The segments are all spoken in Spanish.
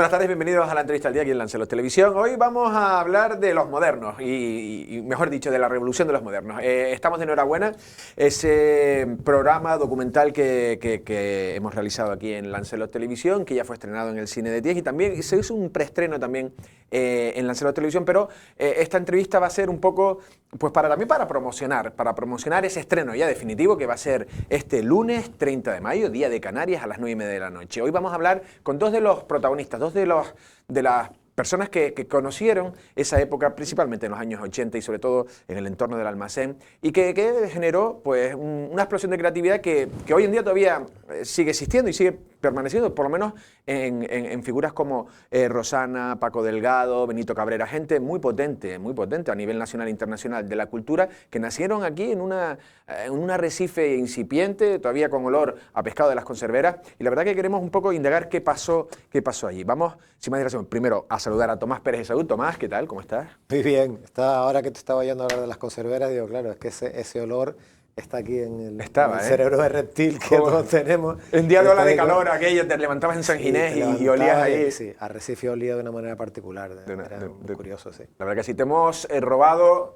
Buenas tardes, bienvenidos a la entrevista al día aquí en Lanceros Televisión. Hoy vamos a hablar de los modernos y mejor dicho, de la revolución de los modernos. Estamos de enhorabuena, ese programa documental que hemos realizado aquí en Lanceros Televisión, que ya fue estrenado en el Cine de Diez y también se hizo un preestreno también en Lanceros Televisión, pero esta entrevista va a ser un poco, pues también para promocionar ese estreno ya definitivo que va a ser este lunes 30 de mayo, Día de Canarias, a las 9:30 de la noche. Hoy vamos a hablar con dos de los protagonistas, dos de las personas que conocieron esa época, principalmente en los años 80 y sobre todo en el entorno del almacén, y que generó pues una explosión de creatividad que hoy en día todavía sigue existiendo y sigue permaneciendo, por lo menos en figuras como Rosana, Paco Delgado, Benito Cabrera, gente muy potente a nivel nacional e internacional de la cultura, que nacieron aquí en un arrecife incipiente, todavía con olor a pescado de las conserveras, y la verdad que queremos un poco indagar qué pasó allí. Vamos, sin más dilación, primero a saludar a Tomás Pérez de Salud. Tomás, ¿qué tal? ¿Cómo estás? Muy bien. Ahora que te estaba oyendo hablar de las conserveras, digo, claro, es que ese olor está aquí en el cerebro de reptil que todos tenemos. Un día de ola de calor, aquello, te levantabas en San Ginés y olías ahí. Sí, Arrecife olía de una manera particular. Era muy curioso, sí. La verdad que sí, te hemos robado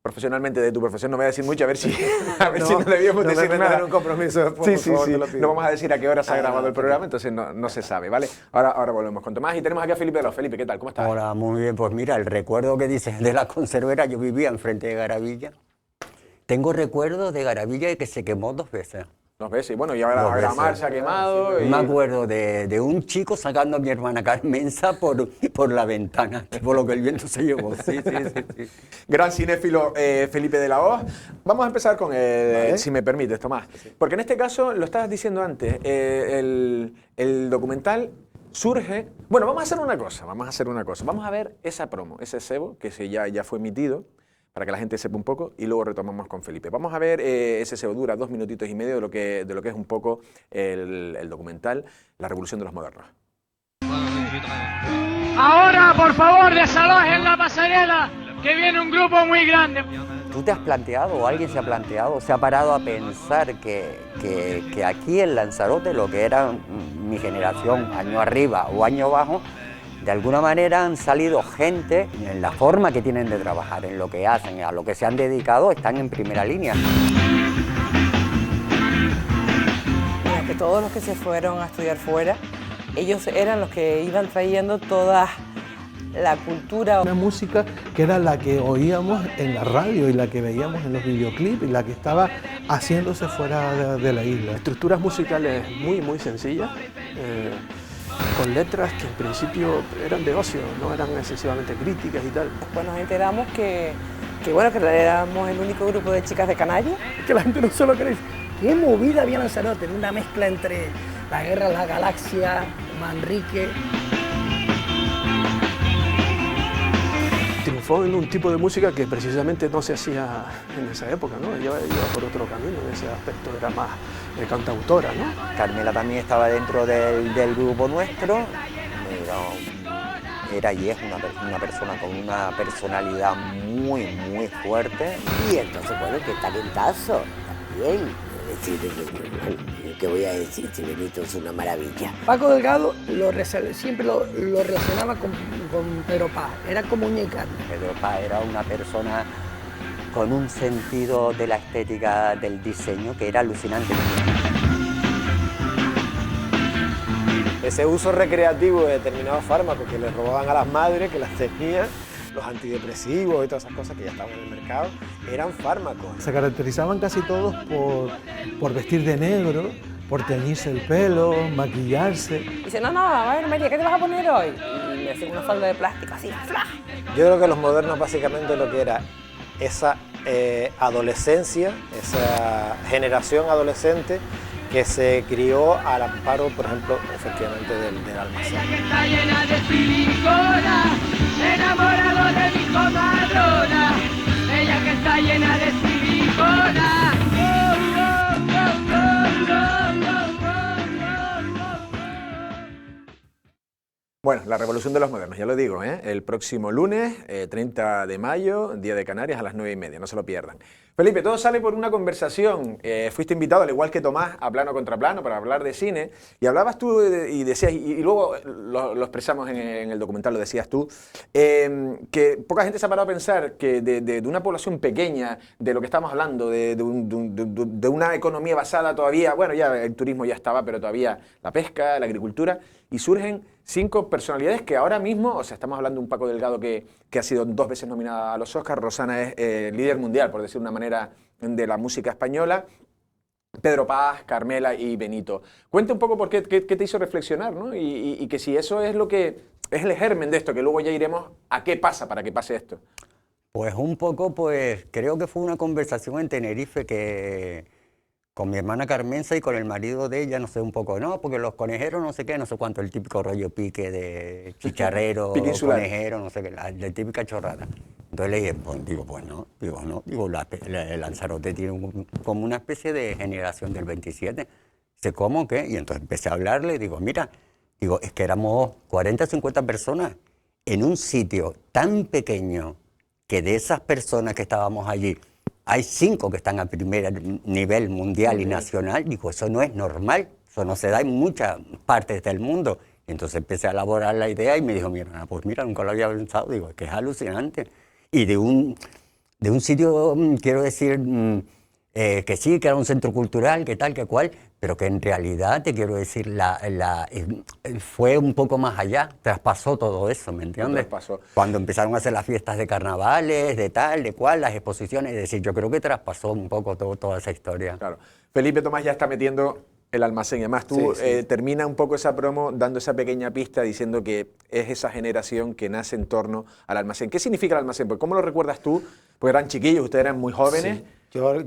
profesionalmente de tu profesión. No voy a decir mucho, a ver si no debíamos decir nada. Un compromiso después, sí. No vamos a decir a qué hora se ha grabado el programa, entonces no se sabe, ¿vale? Ahora volvemos con Tomás y tenemos aquí a Felipe de los. Felipe, ¿qué tal? ¿Cómo estás? Hola, muy bien. Pues mira, el recuerdo que dices de la conservera, yo vivía enfrente de Garavilla. Tengo recuerdos de Garavilla y que se quemó 2 veces. 2 veces, y bueno, y ahora Gramar se ha quemado. Me acuerdo de un chico sacando a mi hermana Carmenza por la ventana, por lo que el viento se llevó. Sí. Gran cinéfilo Felipe de la Hoz. Vamos a empezar con ¿Vale? si me permites, Tomás. Sí. Porque en este caso, lo estabas diciendo antes, el documental surge. Bueno, vamos a hacer una cosa. Vamos a ver esa promo, ese cebo que ya fue emitido, para que la gente sepa un poco, y luego retomamos con Felipe. Vamos a ver, ese se dura 2 minutitos y medio de lo que es un poco el documental, La Revolución de los Modernos. Ahora, por favor, desalojen la pasarela, que viene un grupo muy grande. ¿Tú te has planteado, o alguien se ha planteado, se ha parado a pensar que aquí en Lanzarote, lo que era mi generación, año arriba o año abajo, de alguna manera han salido gente en la forma que tienen de trabajar, en lo que hacen, a lo que se han dedicado, están en primera línea? Mira, que todos los que se fueron a estudiar fuera, ellos eran los que iban trayendo toda la cultura. Una música que era la que oíamos en la radio y la que veíamos en los videoclips y la que estaba haciéndose fuera de la isla. Estructuras musicales muy sencillas, con letras que en principio eran de ocio, no eran excesivamente críticas y tal. Después nos enteramos que éramos el único grupo de chicas de Canarias. Que la gente no se lo cree. ¿Qué movida había Lanzarote? Una mezcla entre la Guerra de las Galaxias, Manrique. Triunfó en un tipo de música que precisamente no se hacía en esa época, ¿no? Iba por otro camino, en ese aspecto era más cantautora, ¿no? Carmela también estaba dentro del grupo nuestro, era y es una persona con una personalidad muy fuerte. Y entonces, bueno, qué talentazo también. Es decir, ¿qué voy a decir? Si Benito es una maravilla. Paco Delgado siempre lo relacionaba con Pedro Paz, era como muñeca. Pedro Paz era una persona con un sentido de la estética del diseño que era alucinante. Ese uso recreativo de determinados fármacos que les robaban a las madres, que las tenían, los antidepresivos y todas esas cosas que ya estaban en el mercado, eran fármacos. Se caracterizaban casi todos por vestir de negro, por teñirse el pelo, maquillarse. Dice, no, a ver, María, ¿qué te vas a poner hoy? Y me hacen una falda de plástico así, ¡fla! Yo creo que los modernos básicamente lo que era esa adolescencia, esa generación adolescente que se crió al amparo, por ejemplo, efectivamente del almacén. Ella que está llena de silicona, enamorado de mi comadrona. Ella que está llena de silicona. Bueno, La Revolución de los Modernos, ya lo digo, el próximo lunes, 30 de mayo, Día de Canarias, a las 9:30, no se lo pierdan. Felipe, todo sale por una conversación. Fuiste invitado, al igual que Tomás, a Plano contra Plano para hablar de cine. Y hablabas tú y decías, y luego lo expresamos en el documental, lo decías tú, que poca gente se ha parado a pensar que de una población pequeña, de lo que estamos hablando, de una economía basada todavía, bueno, ya el turismo ya estaba, pero todavía la pesca, la agricultura, y surgen 5 personalidades que ahora mismo, o sea, estamos hablando de un Paco Delgado que ha sido 2 veces nominada a los Oscars, Rosana es líder mundial, por decir de una manera, de la música española, Pedro Paz, Carmela y Benito. Cuenta un poco por qué te hizo reflexionar, ¿no? Y que si eso es lo que es el germen de esto, que luego ya iremos a qué pasa para que pase esto. Pues un poco, pues creo que fue una conversación en Tenerife que con mi hermana Carmenza y con el marido de ella, no sé, un poco, no, porque los conejeros no sé qué, no sé cuánto, el típico rollo pique de chicharrero, conejero, no sé qué, la típica chorrada. Entonces le dije, pues no, el Lanzarote tiene como una especie de generación del 27. Dice, ¿cómo qué? Y entonces empecé a hablarle, digo, mira, es que éramos 40, 50 personas en un sitio tan pequeño que de esas personas que estábamos allí, hay 5 que están a primer nivel mundial y nacional. Digo, eso no es normal, eso no se da en muchas partes del mundo. Y entonces empecé a elaborar la idea y me dijo, mira, pues mira, nunca lo había pensado. Digo, es que es alucinante. Y de un sitio, quiero decir, que sí, que era un centro cultural, que tal, que cual, pero que en realidad, te quiero decir, fue un poco más allá, traspasó todo eso, ¿me entiendes? Traspasó. Cuando empezaron a hacer las fiestas de carnavales, de tal, de cual, las exposiciones, es decir, yo creo que traspasó un poco toda esa historia. Claro. Felipe Tomás ya está metiendo el almacén. Además, tú termina un poco esa promo dando esa pequeña pista diciendo que es esa generación que nace en torno al almacén. ¿Qué significa el almacén? Pues, ¿cómo lo recuerdas tú? Porque eran chiquillos, ustedes eran muy jóvenes. Sí.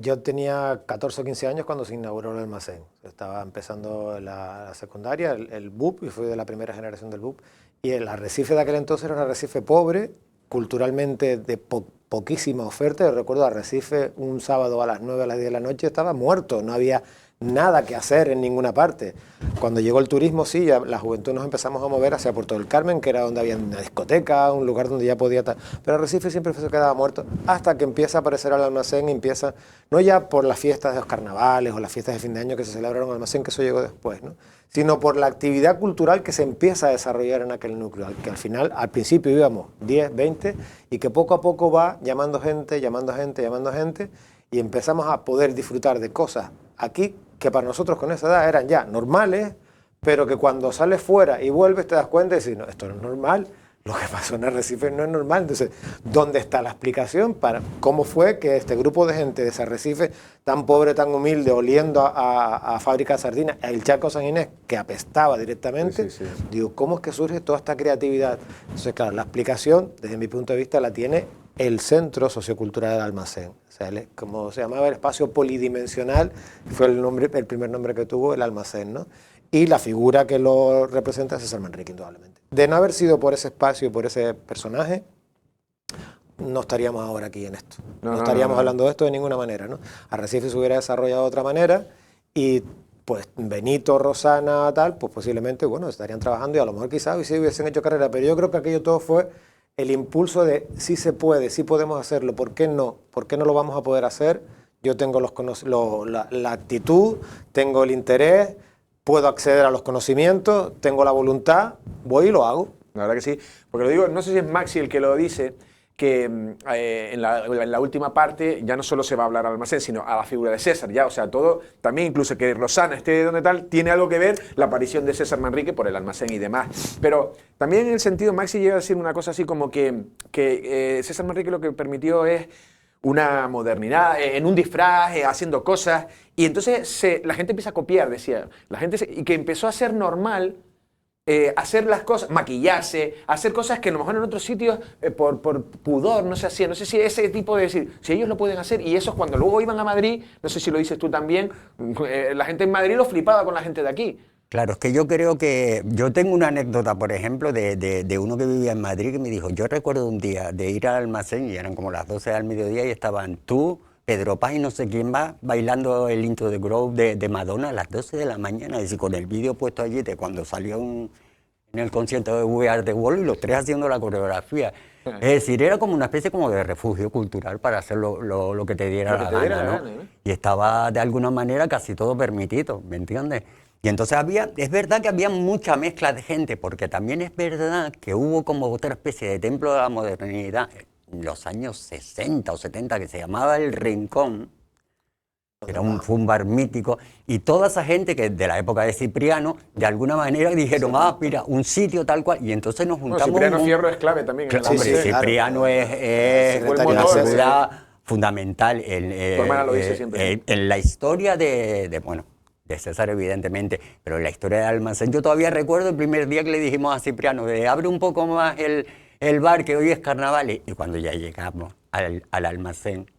Yo tenía 14 o 15 años cuando se inauguró el almacén. Estaba empezando la secundaria, el BUP, y fui de la primera generación del BUP. Y el arrecife de aquel entonces era un arrecife pobre, culturalmente de poquísima oferta. Yo recuerdo Arrecife un sábado a las 9, a las 10 de la noche estaba muerto, no había nada que hacer en ninguna parte. Cuando llegó el turismo, sí, ya la juventud nos empezamos a mover hacia Puerto del Carmen, que era donde había una discoteca, un lugar donde ya podía estar. Pero Arrecife siempre se quedaba muerto hasta que empieza a aparecer el almacén, empieza, no ya por las fiestas de los carnavales o las fiestas de fin de año que se celebraron en el almacén, que eso llegó después, ¿no? Sino por la actividad cultural que se empieza a desarrollar en aquel núcleo, que al final, al principio íbamos 10, 20, y que poco a poco va llamando gente, y empezamos a poder disfrutar de cosas aquí que para nosotros con esa edad eran ya normales, pero que cuando sales fuera y vuelves te das cuenta y dices, no, esto no es normal, lo que pasó en Arrecife no es normal. Entonces, ¿dónde está la explicación para cómo fue que este grupo de gente de ese Arrecife tan pobre, tan humilde, oliendo a fábrica de sardinas, el Charco San Inés, que apestaba directamente? Digo, ¿cómo es que surge toda esta creatividad? Entonces, claro, la explicación, desde mi punto de vista, la tiene el Centro Sociocultural del Almacén. O sea, como se llamaba el espacio polidimensional, fue el primer nombre que tuvo el almacén, ¿no? Y la figura que lo representa es César Manrique, indudablemente. De no haber sido por ese espacio y por ese personaje, no estaríamos ahora aquí en esto. No estaríamos hablando de esto de ninguna manera, ¿no? Arrecife se hubiera desarrollado de otra manera y pues Benito, Rosana, tal, pues posiblemente, bueno, estarían trabajando y a lo mejor quizás sí hubiesen hecho carrera, pero yo creo que aquello todo fue el impulso de sí se puede, sí podemos hacerlo, ¿por qué no? ¿Por qué no lo vamos a poder hacer? Yo tengo la actitud, tengo el interés, puedo acceder a los conocimientos, tengo la voluntad, voy y lo hago. La verdad que sí, porque lo digo, no sé si es Maxi el que lo dice, que en la última parte ya no solo se va a hablar al almacén, sino a la figura de César, ya, o sea, todo, también incluso que Rosana esté donde tal, tiene algo que ver la aparición de César Manrique por el almacén y demás. Pero también en el sentido, Maxi llega a decir una cosa así como que César Manrique lo que permitió es una modernidad, en un disfraz, haciendo cosas, y entonces la gente empieza a copiar, decía, y que empezó a ser normal hacer las cosas, maquillarse, hacer cosas que a lo mejor en otros sitios por pudor no se hacían. No sé si ese tipo de decir, si ellos lo pueden hacer, y esos cuando luego iban a Madrid, no sé si lo dices tú también, la gente en Madrid lo flipaba con la gente de aquí. Claro, es que yo creo que... Yo tengo una anécdota, por ejemplo, de uno que vivía en Madrid que me dijo, yo recuerdo un día de ir al almacén y eran como las 12 del mediodía y estaban tú, Pedro Paz y no sé quién más bailando el Into the Groove de Madonna a las 12 de la mañana, es decir, con el vídeo puesto allí de cuando salió en el concierto de We Are The World y los tres haciendo la coreografía. Es decir, era como una especie como de refugio cultural para hacer lo que te diera la gana, ¿no? Y estaba de alguna manera casi todo permitido, ¿me entiendes? Y entonces es verdad que había mucha mezcla de gente, porque también es verdad que hubo como otra especie de templo de la modernidad en los años 60 o 70 que se llamaba El Rincón, que fue un bar mítico, y toda esa gente que de la época de Cipriano, de alguna manera dijeron, mira, un sitio tal cual, y entonces nos juntamos... Cipriano Fierro es clave también. Hombre, Cipriano es una figura fundamental en la historia de César, evidentemente, pero en la historia del almacén. Yo todavía recuerdo el primer día que le dijimos a Cipriano, abre un poco más el bar, que hoy es carnaval, y cuando ya llegamos al almacén,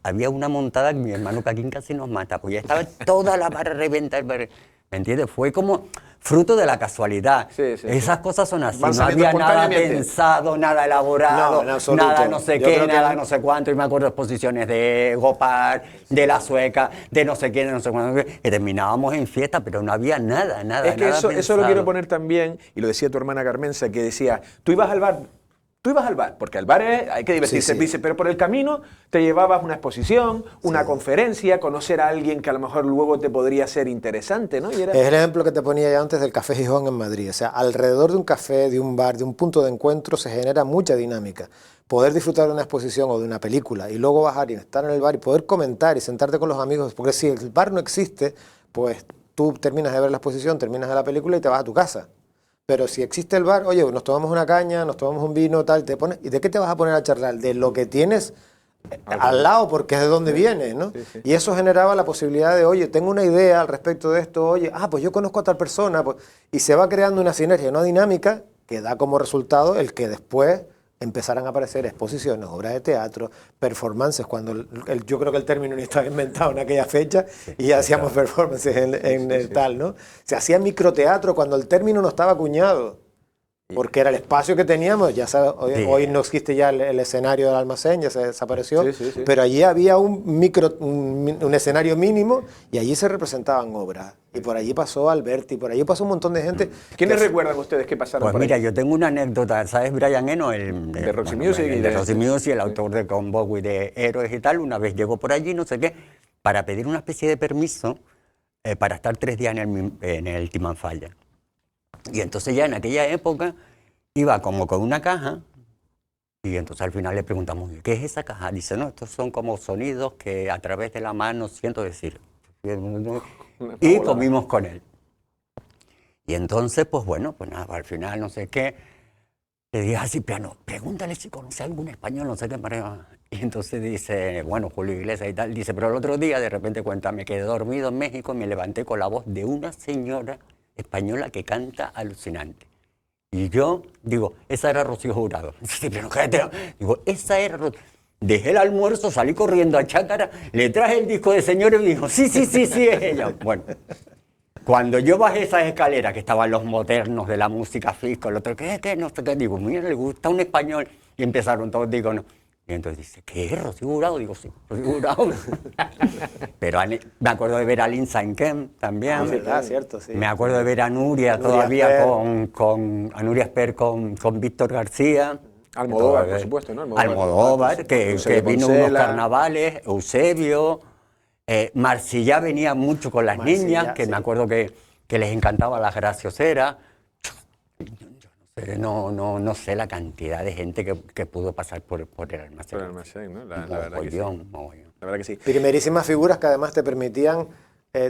había una montada que mi hermano Caquín casi nos mata, porque ya estaba toda la barra reventada. ¿Me entiendes? Fue como fruto de la casualidad. Esas cosas son así. No había nada pensado, nada elaborado, nada no sé qué, nada no sé cuánto. Y me acuerdo de exposiciones de Gopar, de La Sueca, de no sé quién, de no sé cuánto, que terminábamos en fiesta, pero no había nada. Es que eso lo quiero poner también, y lo decía tu hermana Carmenza, que decía, tú ibas al bar, porque al bar hay que divertirse, dice, pero por el camino te llevabas una exposición, una conferencia, conocer a alguien que a lo mejor luego te podría ser interesante, ¿no? Es el ejemplo que te ponía yo antes del Café Gijón en Madrid. O sea, alrededor de un café, de un bar, de un punto de encuentro se genera mucha dinámica. Poder disfrutar de una exposición o de una película y luego bajar y estar en el bar y poder comentar y sentarte con los amigos, porque si el bar no existe, pues tú terminas de ver la exposición, terminas de la película y te vas a tu casa. Pero si existe el bar, oye, nos tomamos una caña, nos tomamos un vino, tal, ¿y de qué te vas a poner a charlar? De lo que tienes al lado, porque es de donde vienes, ¿no? Y eso generaba la posibilidad de, oye, tengo una idea al respecto de esto, oye, pues yo conozco a tal persona, pues, y se va creando una sinergia, una dinámica que da como resultado el que después empezaran a aparecer exposiciones, obras de teatro, performances, cuando yo creo que el término ni estaba inventado en aquella fecha, y ya hacíamos performances en el tal, ¿no? Se hacía microteatro cuando el término no estaba acuñado, porque era el espacio que teníamos, ya sabes, hoy no existe ya el escenario del almacén, ya se desapareció, pero allí había un escenario mínimo y allí se representaban obras. Y por allí pasó Alberti, por allí pasó un montón de gente. ¿Quiénes recuerdan ustedes que pasaron por ahí? Mira, yo tengo una anécdota, ¿sabes? Brian Eno, de Roxy Music, el autor de Con Bowie, de Héroes y tal, una vez llegó por allí, no sé qué, para pedir una especie de permiso para estar 3 días en el Timanfaya. Y entonces ya en aquella época iba como con una caja y entonces al final le preguntamos, ¿qué es esa caja? Dice, no, estos son como sonidos que a través de la mano siento decir. Y comimos con él. Y entonces, pues bueno, pues nada, al final no sé qué, le dije a Cipriano, pregúntale si conoce algún español, no sé qué. Y entonces dice, bueno, Julio Iglesias y tal, dice, pero el otro día de repente cuenta, me quedé dormido en México y me levanté con la voz de una señora española que canta alucinante. Y yo digo, esa era Rocío Jurado. Pero digo, esa era Rocío. Dejé el almuerzo, salí corriendo a Chácara, le traje el disco de Señores y me dijo, sí, es ella. Bueno, cuando yo bajé esas escaleras, que estaban los modernos de la música fisco, el otro, ¿qué? No sé qué. Digo, mira, le gusta un español. Y empezaron todos, digo, no. Y entonces dice, ¿qué es Rocío Jurado? Digo, sí, Rocío Jurado. Pero me acuerdo de ver a Lynn Saint-Kem también. Cierto, sí. Me acuerdo de ver a Nuria todavía a Nuria Esper con Víctor García. Almodóvar, por supuesto, ¿no? Almodóvar, que vino unos carnavales, Eusebio, Marsillá venía mucho con las niñas, que me acuerdo que les encantaba las gracioseras. No sé la cantidad de gente que pudo pasar por el almacén. Por el almacén, ¿no? La verdad que sí. La verdad que sí. Primerísimas figuras que además te permitían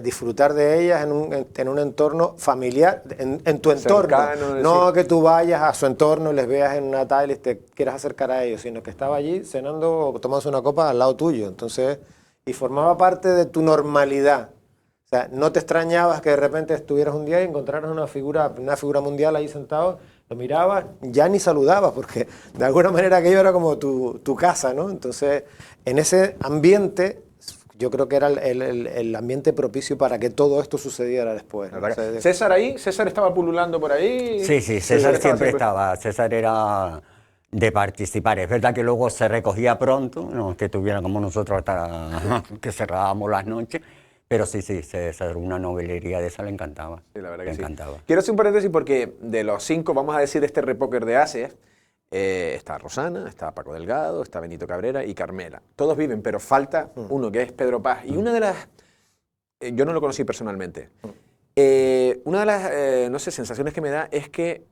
disfrutar de ellas en un entorno familiar, en tu entorno. Cercano, no que tú vayas a su entorno, les veas en una tal y te quieras acercar a ellos, sino que estaba allí cenando o tomándose una copa al lado tuyo. Entonces, y formaba parte de tu normalidad. O sea, no te extrañabas que de repente estuvieras un día y encontraras una figura mundial ahí sentado, lo mirabas, ya ni saludabas, porque de alguna manera aquello era como tu casa, ¿no? Entonces, en ese ambiente, yo creo que era el ambiente propicio para que todo esto sucediera después, ¿no? ¿César ahí? ¿César estaba pululando por ahí? Sí, César siempre estaba. César era de participar. Es verdad que luego se recogía pronto, no que tuviera como nosotros hasta que cerrábamos las noches. Pero sí, César, una novelería de esa le encantaba. Sí, la verdad que le encantaba. Quiero hacer un paréntesis porque de los 5, vamos a decir, este repóquer de Ases, está Rosana, está Paco Delgado, está Benito Cabrera y Carmela. Todos viven, pero falta uno, que es Pedro Paz. Y una de las... yo no lo conocí personalmente. Una de las, no sé, sensaciones que me da es que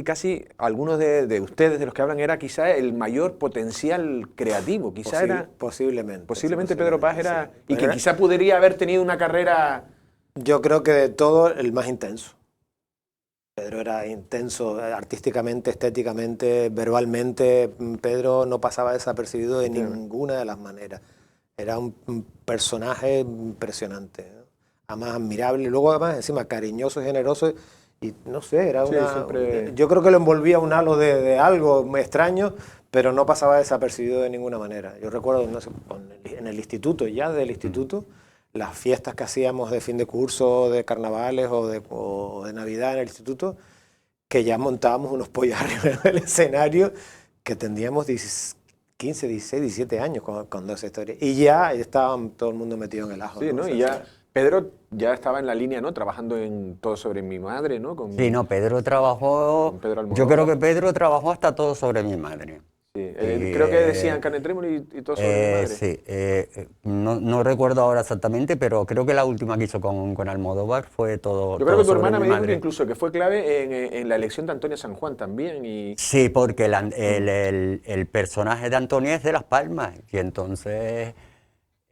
casi algunos de ustedes, de los que hablan, era quizá el mayor potencial creativo. Quizá era... Posiblemente Pedro Paz era... Sí. Y que quizá podría haber tenido una carrera... Yo creo que de todo, el más intenso. Pedro era intenso artísticamente, estéticamente, verbalmente. Pedro no pasaba desapercibido de ninguna de las maneras. Era un personaje impresionante, ¿no? Además admirable, luego además encima cariñoso y generoso. Y no sé, era siempre... Yo creo que lo envolvía un halo de algo extraño, pero no pasaba desapercibido de ninguna manera. Yo recuerdo, no sé, en el instituto, ya del instituto, las fiestas que hacíamos de fin de curso, de carnavales o de Navidad en el instituto, que ya montábamos unos pollarrios en el escenario, que tendríamos 15, 16, 17 años cuando esa historia. Y ya estaban todo el mundo metido en el ajo. Sí, ¿no? Y ya... Pedro ya estaba en la línea, ¿no? Trabajando en Todo sobre mi madre, ¿no? Sí, no, Pedro trabajó... Yo creo que Pedro trabajó hasta Todo sobre mi madre. Sí, creo que decían Carne Trémolo y Todo sobre mi madre. Sí, no recuerdo ahora exactamente, pero creo que la última que hizo con Almodóvar fue Todo. Yo creo que tu hermana me dijo que incluso que fue clave en la elección de Antonia San Juan también. Sí, porque el personaje de Antonia es de Las Palmas, y entonces...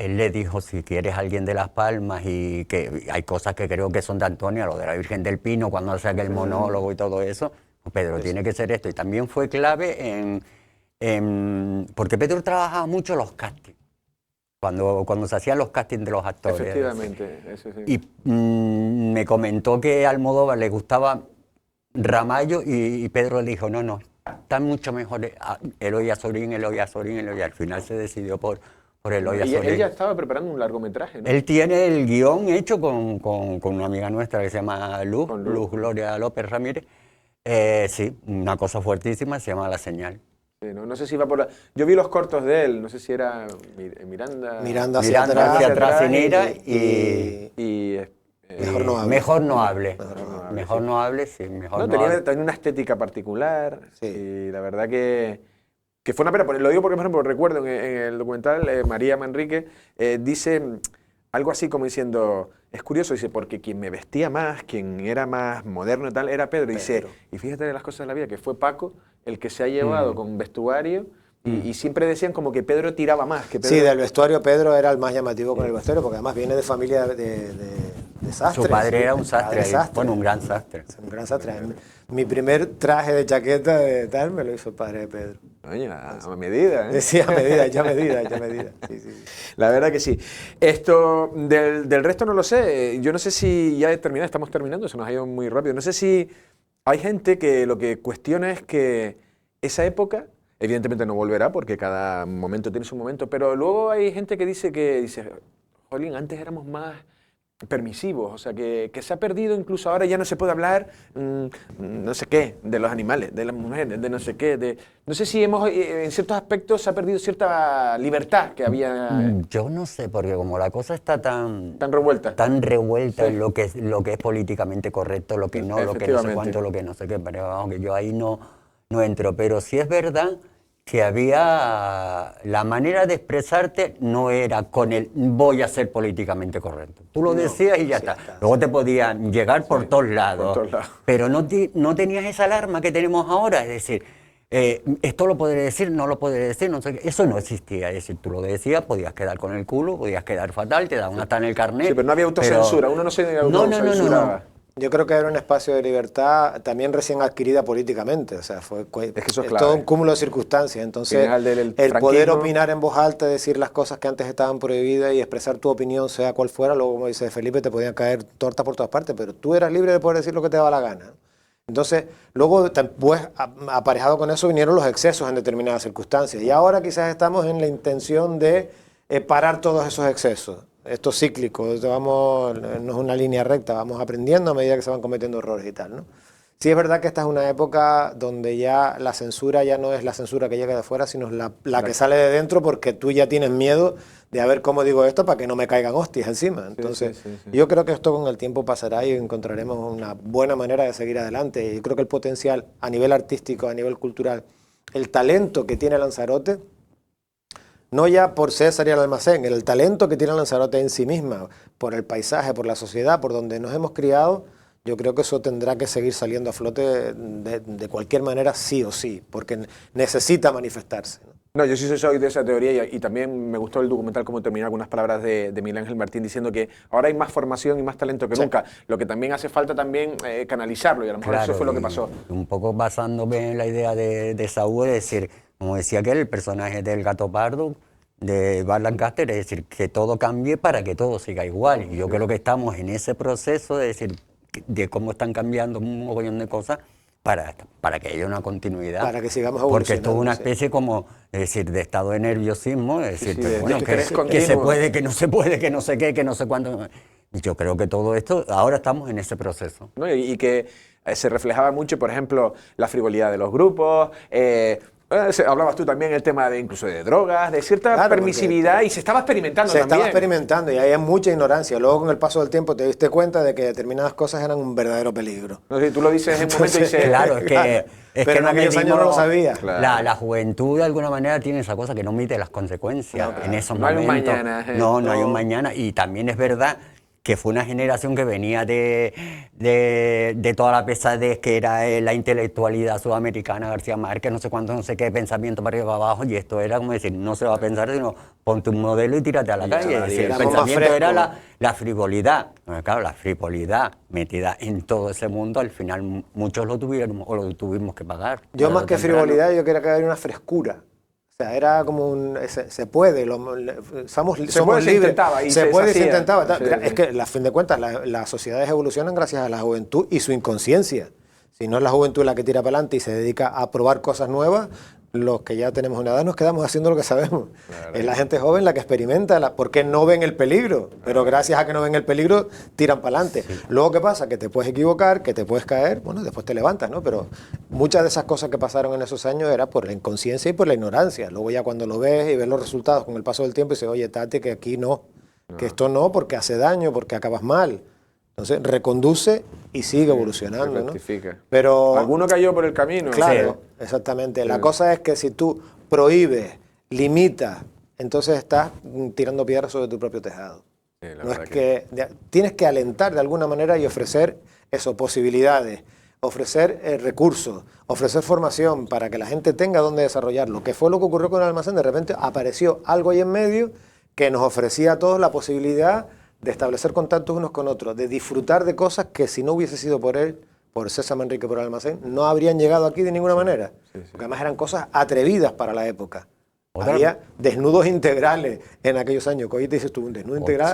Él le dijo, si quieres a alguien de Las Palmas, y que hay cosas que creo que son de Antonia, lo de la Virgen del Pino, cuando hace aquel monólogo y todo eso, Pedro tiene que ser esto. Y también fue clave porque Pedro trabajaba mucho los castings, cuando se hacían los castings de los actores. Efectivamente, eso sí. Y me comentó que a Almodóvar le gustaba Ramallo, y Pedro le dijo, no, está mucho mejor Eloy Azorín, y al final se decidió por Eloy Azorín. Ella estaba preparando un largometraje, ¿no? Él tiene el guión hecho con una amiga nuestra que se llama Luz Gloria López Ramírez. Sí, una cosa fuertísima, se llama La Señal. Sí, no sé si va por la... Yo vi los cortos de él, no sé si era Miranda... Miranda hacia atrás, y Mejor no hable. Mejor no hable, sí, mejor no tenía hable. Tenía una estética particular, sí. Y la verdad que fue una pena. Lo digo porque, por ejemplo, recuerdo en el documental, María Manrique dice algo así como diciendo, es curioso, dice, porque quien me vestía más, quien era más moderno y tal, era Pedro. Dice, y fíjate de las cosas de la vida, que fue Paco el que se ha llevado con vestuario, y siempre decían como que Pedro tiraba más. Que Pedro... Sí, del vestuario Pedro era el más llamativo con el vestuario, porque además viene de familia de sastres. Su padre era un sastre, bueno, un gran sastre. Un gran sastre. Mi primer traje de chaqueta de tal me lo hizo el padre de Pedro. Oye, a medida, ¿eh? Sí, a medida, ya medida. Sí. La verdad que sí. Esto, del resto no lo sé. Yo no sé si ya estamos terminando, se nos ha ido muy rápido. No sé si hay gente que lo que cuestiona es que esa época, evidentemente no volverá porque cada momento tiene su momento, pero luego hay gente que dice, jolín, antes éramos más permisivos, o sea, que se ha perdido, incluso ahora ya no se puede hablar, no sé qué, de los animales, de las mujeres, de no sé qué, no sé si en ciertos aspectos se ha perdido cierta libertad que había. Yo no sé, porque como la cosa está tan revuelta, sí, en lo que es políticamente correcto, lo que no, lo que no sé cuánto, lo que no sé qué, pero vamos, que yo ahí no entro, pero sí es verdad que había la manera de expresarte no era con el voy a ser políticamente correcto. Tú lo decías y ya está. Luego te podían llegar por todos lados, pero no tenías esa alarma que tenemos ahora, es decir, esto lo podré decir, no lo podré decir, no sé qué. Eso no existía, es decir, tú lo decías, podías quedar con el culo, podías quedar fatal, te daban hasta en el carnet. Sí, pero no había autocensura, uno no se autocensuraba. No. Yo creo que era un espacio de libertad también recién adquirida políticamente, o sea, es todo un cúmulo de circunstancias, entonces el poder opinar en voz alta, decir las cosas que antes estaban prohibidas y expresar tu opinión, sea cual fuera, luego como dice Felipe, te podían caer tortas por todas partes, pero tú eras libre de poder decir lo que te daba la gana. Entonces, luego, pues, aparejado con eso vinieron los excesos en determinadas circunstancias, y ahora quizás estamos en la intención de parar todos esos excesos. Esto es cíclico, no es una línea recta, vamos aprendiendo a medida que se van cometiendo errores y tal, ¿no? Sí es verdad que esta es una época donde ya la censura ya no es la censura que llega de afuera, sino la que sale de dentro, porque tú ya tienes miedo de a ver cómo digo esto para que no me caigan hostias encima. Entonces, sí. Yo creo que esto con el tiempo pasará y encontraremos una buena manera de seguir adelante. Y yo creo que el potencial a nivel artístico, a nivel cultural, el talento que tiene Lanzarote, no ya por César y el Almacén, el talento que tiene Lanzarote en sí misma, por el paisaje, por la sociedad, por donde nos hemos criado, yo creo que eso tendrá que seguir saliendo a flote de cualquier manera, sí o sí, porque necesita manifestarse, ¿no? No, yo sí soy de esa teoría y también me gustó el documental como terminaba con unas palabras de Miguel Ángel Martín diciendo que ahora hay más formación y más talento que nunca, lo que también hace falta también canalizarlo y a lo mejor eso fue lo que pasó. Un poco basándome en la idea de Saúl, es decir, como decía aquel, el personaje del Gato Pardo, de Burt Lancaster, es decir, que todo cambie para que todo siga igual. Y yo creo que estamos en ese proceso de decir, de cómo están cambiando un mogollón de cosas para que haya una continuidad. Para que sigamos evolucionando. Porque esto es una especie como, es decir, de estado de nerviosismo, es decir, pero bueno, que se continuo. puede, que no se puede, que no sé qué, que no sé cuánto. Y yo creo que todo esto, ahora estamos en ese proceso. ¿No? Y que se reflejaba mucho, por ejemplo, la frivolidad de los grupos, hablabas tú también el tema de incluso de drogas, de cierta permisividad, y se estaba experimentando también. Se estaba experimentando y hay mucha ignorancia. Luego con el paso del tiempo te diste cuenta de que determinadas cosas eran un verdadero peligro. No sé, tú lo dices en un momento y dices... Claro, es pero que en aquellos años no lo sabía. Claro. La juventud de alguna manera tiene esa cosa que no mide las consecuencias en esos no momentos. Hay un mañana. No hay un mañana. Y también es verdad que fue una generación que venía de toda la pesadez que era la intelectualidad sudamericana, García Márquez, no sé cuánto, no sé qué, pensamiento para arriba y para abajo, y esto era como decir, no se va a pensar, sino ponte un modelo y tírate a la calle. Es decir, el pensamiento era la frivolidad. Claro, la frivolidad metida en todo ese mundo, al final muchos lo tuvieron o lo tuvimos que pagar. Yo más que frivolidad, yo quería que haya una frescura. O sea, era como se puede, somos libres. Se intentaba y se puede y se hacía. intentaba. Sí. Es que, a fin de cuentas, las sociedades evolucionan gracias a la juventud y su inconsciencia. Si no es la juventud la que tira para adelante y se dedica a probar cosas nuevas, los que ya tenemos una edad nos quedamos haciendo lo que sabemos. Claro. Es la gente joven la que experimenta, porque no ven el peligro, pero gracias a que no ven el peligro, tiran para adelante. Sí. Luego, ¿qué pasa? Que te puedes equivocar, que te puedes caer, bueno, después te levantas, ¿no? Pero muchas de esas cosas que pasaron en esos años era por la inconsciencia y por la ignorancia. Luego ya cuando lo ves y ves los resultados con el paso del tiempo, dices, oye, Tati, que aquí no, que esto no, porque hace daño, porque acabas mal. Entonces, reconduce y sigue evolucionando, ¿no? Pero alguno cayó por el camino. Claro, exactamente. La cosa es que si tú prohíbes, limitas, entonces estás tirando piedras sobre tu propio tejado. No es que tienes que alentar de alguna manera y ofrecer eso, posibilidades, ofrecer recursos, ofrecer formación para que la gente tenga donde desarrollarlo. Que fue lo que ocurrió con el Almacén. De repente apareció algo ahí en medio que nos ofrecía a todos la posibilidad de establecer contactos unos con otros, de disfrutar de cosas que si no hubiese sido por él, por César Manrique, por el Almacén, no habrían llegado aquí de ninguna manera. Porque además eran cosas atrevidas para la época. Había desnudos integrales en aquellos años. Hoy te dices tú, un desnudo integral,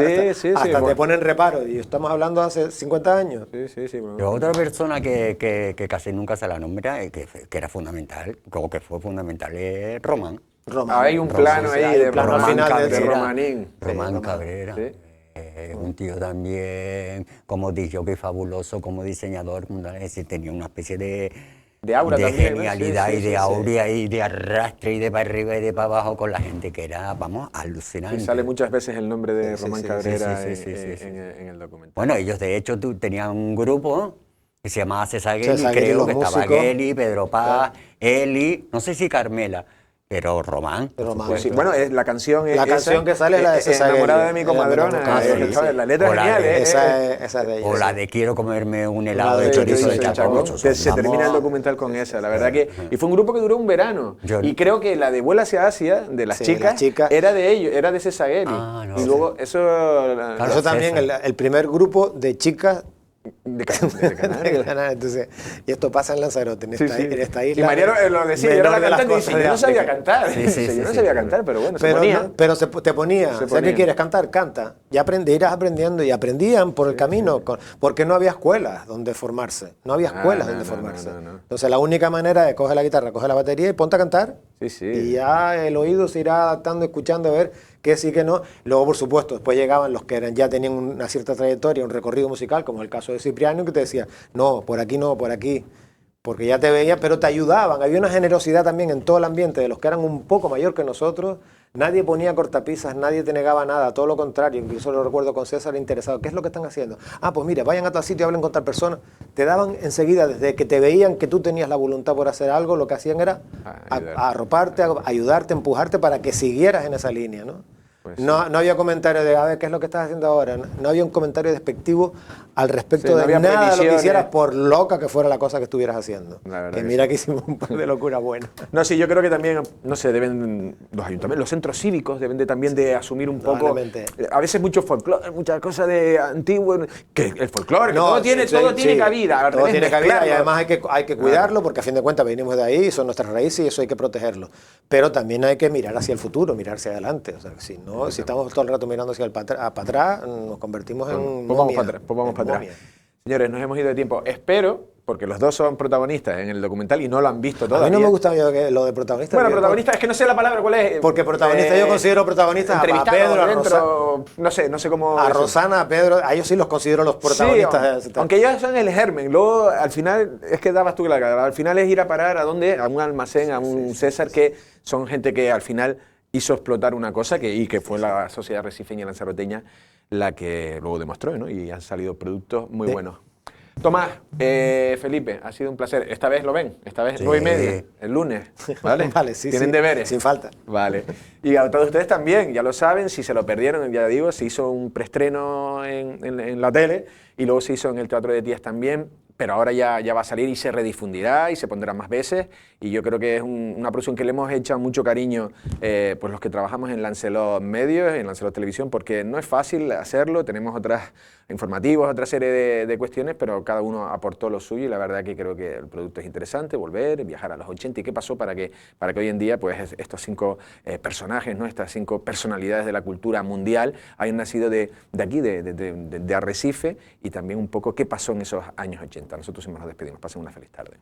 hasta te ponen reparo. Y estamos hablando de hace 50 años. Pero otra persona que casi nunca se la nombra, que era fundamental, como que fue fundamental, es Román. Hay un plano ahí de Román Cabrera. Román Cabrera. Un tío también, como disjockey fabuloso, como diseñador, es decir, tenía una especie de aura también, genialidad y de aura y de arrastre y de para arriba y de para abajo con la gente que era, vamos, alucinante. Y sale muchas veces el nombre de Román Cabrera en el documental. Bueno, ellos de hecho tenían un grupo que se llamaba César Geli, creo que estaba Geli, Pedro Paz, Eli, no sé si Carmela. Pero Román. Sí. Bueno, la canción que sale es la de César Enamorada de mi comadrona. La letra es genial. Esa de ella. O la de Quiero comerme un helado de chorizo de Chaco. Se termina el documental con esa. La verdad que... Y fue un grupo que duró un verano. Y creo que la de Vuela hacia Asia, de las chicas, era de ellos, era de César Geli. Y luego eso... Eso también, el primer grupo de chicas de Canarias. Entonces, y esto pasa en Lanzarote, en esta isla. Y Mariano lo decía, yo era la cantante y dice, yo no sabía cantar. Yo no sabía cantar, pero bueno, se ponía. Pero te ponía, ¿sabes qué quieres cantar? Canta. Ya irás aprendiendo y aprendían por el camino, porque no había escuelas donde formarse. No había escuelas donde formarse. Entonces, la única manera es coger la guitarra, coger la batería y ponte a cantar. Y ya el oído se irá adaptando, escuchando, a ver qué sí, qué no. Luego, por supuesto, después llegaban los que ya tenían una cierta trayectoria, un recorrido musical, como el caso de Cipriano, que te decía, no, por aquí, porque ya te veía, pero te ayudaban. Había una generosidad también en todo el ambiente de los que eran un poco mayor que nosotros, Nadie ponía cortapisas, nadie te negaba nada, todo lo contrario. Incluso lo recuerdo con César interesado. ¿Qué es lo que están haciendo? Ah, pues mira, vayan a tal sitio, hablen con tal persona. Te daban enseguida, desde que te veían que tú tenías la voluntad por hacer algo, lo que hacían era arroparte, ayudarte, empujarte para que siguieras en esa línea, ¿no? Pues No había comentario de, a ver, ¿qué es lo que estás haciendo ahora? No había un comentario despectivo al respecto Sí, no de había nada de lo que previsiones. hicieras, por loca que fuera la cosa que estuvieras haciendo. La verdad Que que mira sí. que hicimos un par de locuras buenas. No, sí, yo creo que también, no sé, deben los ayuntamientos, los centros cívicos deben de también de asumir un poco, Probablemente. a veces mucho folclore, muchas cosas de antiguo, que el folclore, que No, todo tiene cabida. al Todo revés, tiene cabida y mezclarlo. además hay que cuidarlo porque a fin de cuentas venimos de ahí, son nuestras raíces y eso hay que protegerlo. Pero también hay que mirar hacia el futuro, mirar hacia adelante. O sea, si estamos todo el rato mirando hacia para atrás, nos convertimos en Pues vamos momia, para atrás, pues vamos en para atrás. momia. Señores, nos hemos ido de tiempo. Espero, porque los dos son protagonistas en el documental y no lo han visto A todavía. mí no me gusta lo de protagonista. Bueno, protagonista, es que no sé la palabra cuál es. Porque protagonista, yo considero protagonistas a entrevistado Pedro, a dentro, no sé cómo... A eso. Rosana, a Pedro, a ellos sí los considero los protagonistas. Sí, aunque ellos son el germen, luego al final, es que dabas tú la cara, al final es ir a parar a dónde, a un almacén, a un César, que son gente que al final hizo explotar una cosa y que fue la sociedad recifeña lanzaroteña la que luego demostró, ¿no? Y han salido productos muy buenos. Tomás, Felipe, ha sido un placer. Esta vez lo ven, esta vez 9:30, el lunes, ¿vale? Vale, sí, Tienen sí, deberes. sin falta. Vale. Y a todos ustedes también, ya lo saben, si se lo perdieron, ya digo, se hizo un preestreno en la tele y luego se hizo en el Teatro de Tías también, pero ahora ya va a salir y se redifundirá y se pondrá más veces y yo creo que es una producción que le hemos hecho mucho cariño pues los que trabajamos en Lancelot Medios, en Lancelot Televisión, porque no es fácil hacerlo, tenemos otros informativos, otra serie de cuestiones, pero cada uno aportó lo suyo y la verdad que creo que el producto es interesante, volver, viajar a los 80 y qué pasó para que hoy en día pues estos 5 personajes, ¿no? Estas 5 personalidades de la cultura mundial hayan nacido de aquí, de Arrecife y también un poco qué pasó en esos años 80. Nosotros nos despedimos, pasen una feliz tarde.